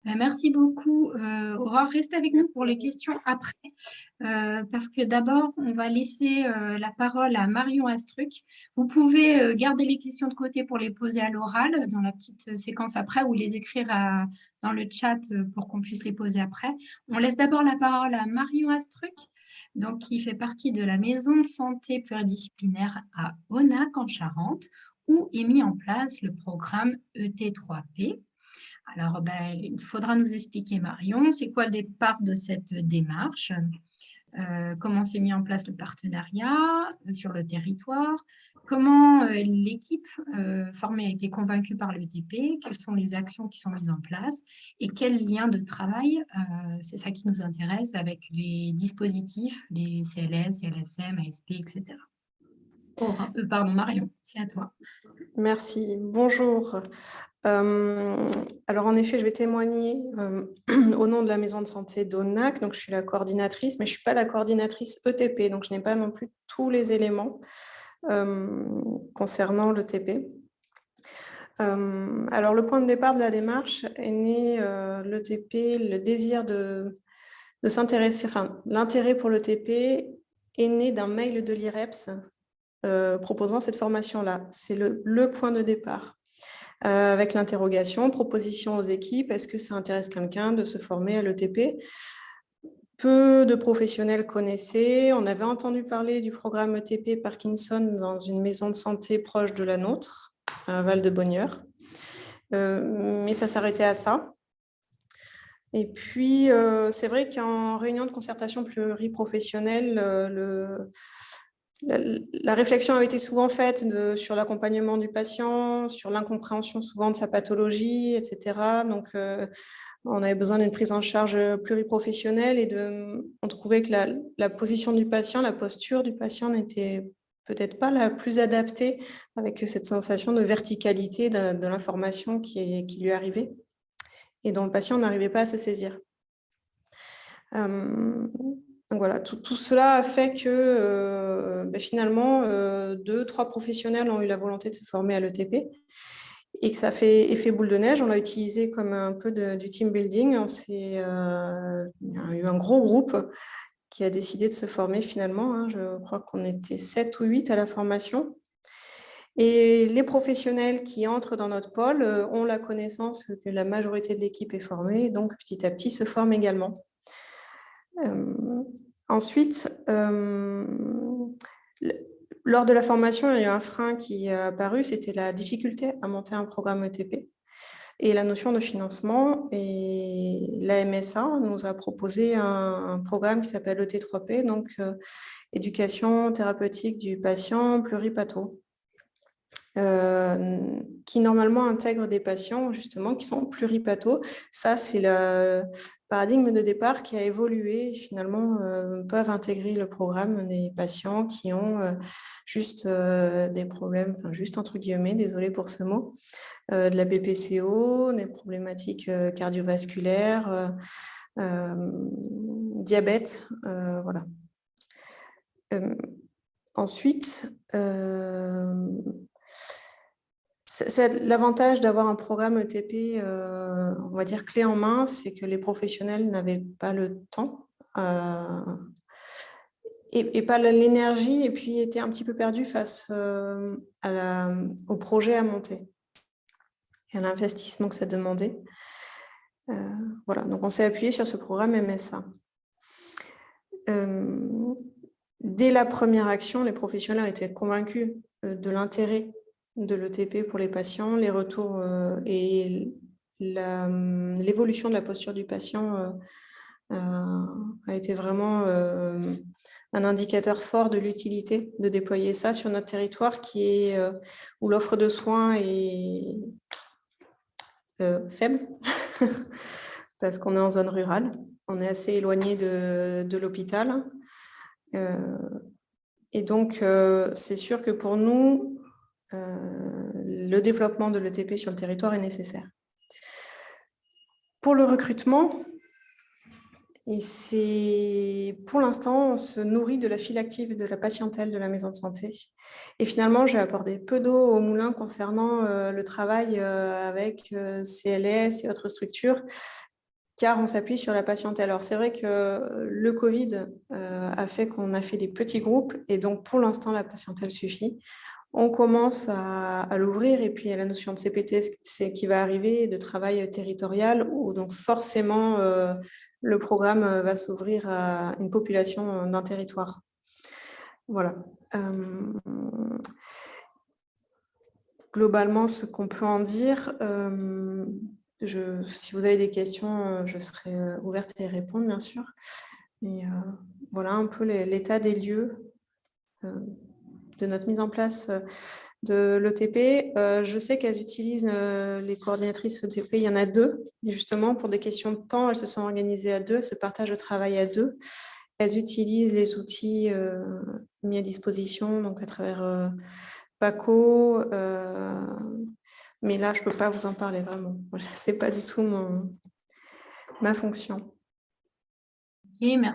Merci beaucoup, Aurore. Reste avec nous pour les questions après, parce que d'abord, on va laisser la parole à Marion Astruc. Vous pouvez garder les questions de côté pour les poser à l'oral dans la petite séquence après ou les écrire dans le chat pour qu'on puisse les poser après. On laisse d'abord la parole à Marion Astruc, donc, qui fait partie de la maison de santé pluridisciplinaire à Aunac en Charente, où est mis en place le programme ET3P. Alors, ben, il faudra nous expliquer, Marion, c'est quoi le départ de cette démarche, comment s'est mis en place le partenariat sur le territoire, comment l'équipe formée a été convaincue par l'ETP, quelles sont les actions qui sont mises en place et quel lien de travail, c'est ça qui nous intéresse, avec les dispositifs, les CLS, CLSM, ASP, etc. Pardon, Marion, c'est à toi. Merci. Bonjour. Alors, en effet, je vais témoigner au nom de la maison de santé d'Aunac. Donc, je suis la coordinatrice, mais je ne suis pas la coordinatrice ETP. Donc, je n'ai pas non plus tous les éléments concernant l'ETP. Alors, le point de départ de la démarche est né l'ETP, le désir de s'intéresser, enfin, l'intérêt pour l'ETP est né d'un mail de l'IREPS proposant cette formation-là. C'est le point de départ. Avec l'interrogation, proposition aux équipes, est-ce que ça intéresse quelqu'un de se former à l'ETP? Peu de professionnels connaissaient. On avait entendu parler du programme ETP Parkinson dans une maison de santé proche de la nôtre, à Val-de-Bonnieure. Mais ça s'arrêtait à ça. Et puis, c'est vrai qu'en réunion de concertation pluriprofessionnelle, la réflexion avait été souvent faite sur l'accompagnement du patient, sur l'incompréhension souvent de sa pathologie, etc. Donc, on avait besoin d'une prise en charge pluriprofessionnelle et on trouvait que la position du patient, la posture du patient n'était peut-être pas la plus adaptée avec cette sensation de verticalité de l'information qui lui arrivait et dont le patient n'arrivait pas à se saisir. Donc voilà, tout cela a fait que finalement, 2-3 professionnels ont eu la volonté de se former à l'ETP et que ça fait effet boule de neige. On l'a utilisé comme un peu du team building. Il y a eu un gros groupe qui a décidé de se former finalement. Je crois qu'on était 7 ou 8 à la formation. Et les professionnels qui entrent dans notre pôle ont la connaissance que la majorité de l'équipe est formée, donc petit à petit se forment également. Ensuite, lors de la formation, il y a eu un frein qui est apparu, c'était la difficulté à monter un programme ETP et la notion de financement. Et la MSA nous a proposé un programme qui s'appelle ET3P, donc éducation thérapeutique du patient pluripatho. Qui normalement intègre des patients justement qui sont pluripathos. Ça, c'est le paradigme de départ qui a évolué. Finalement, peuvent intégrer le programme des patients qui ont juste des problèmes, enfin juste entre guillemets, désolé pour ce mot, de la BPCO, des problématiques cardiovasculaires, diabète, voilà. Ensuite, l'avantage d'avoir un programme ETP, on va dire clé en main, c'est que les professionnels n'avaient pas le temps et pas l'énergie, et puis étaient un petit peu perdus face au projet à monter et à l'investissement que ça demandait. Voilà, donc on s'est appuyé sur ce programme MSA. Dès la première action, les professionnels étaient convaincus de l'intérêt de l'ETP pour les patients, les retours et l'évolution de la posture du patient a été vraiment un indicateur fort de l'utilité de déployer ça sur notre territoire où l'offre de soins est faible parce qu'on est en zone rurale, on est assez éloigné de l'hôpital. Et donc, c'est sûr que pour nous, le développement de l'ETP sur le territoire est nécessaire. Pour le recrutement, pour l'instant, on se nourrit de la file active de la patientèle de la maison de santé. Et finalement, j'ai apporté peu d'eau au moulin concernant le travail avec CLS et autres structures car on s'appuie sur la patientèle. Alors, c'est vrai que le Covid a fait qu'on a fait des petits groupes et donc, pour l'instant, la patientèle suffit. On commence à l'ouvrir et puis il y a la notion de CPT c'est qui va arriver, de travail territorial, où donc forcément, le programme va s'ouvrir à une population d'un territoire. Voilà. Globalement, ce qu'on peut en dire, si vous avez des questions, je serai ouverte à y répondre, bien sûr. Mais voilà un peu l'état des lieux de notre mise en place de l'ETP. Je sais qu'elles utilisent les coordinatrices ETP, il y en a 2. Et justement, pour des questions de temps, elles se sont organisées à 2, elles se partagent le travail à 2. Elles utilisent les outils mis à disposition, donc à travers Paco, mais là, je ne peux pas vous en parler vraiment. Ce n'est pas du tout ma fonction. Ok, merci.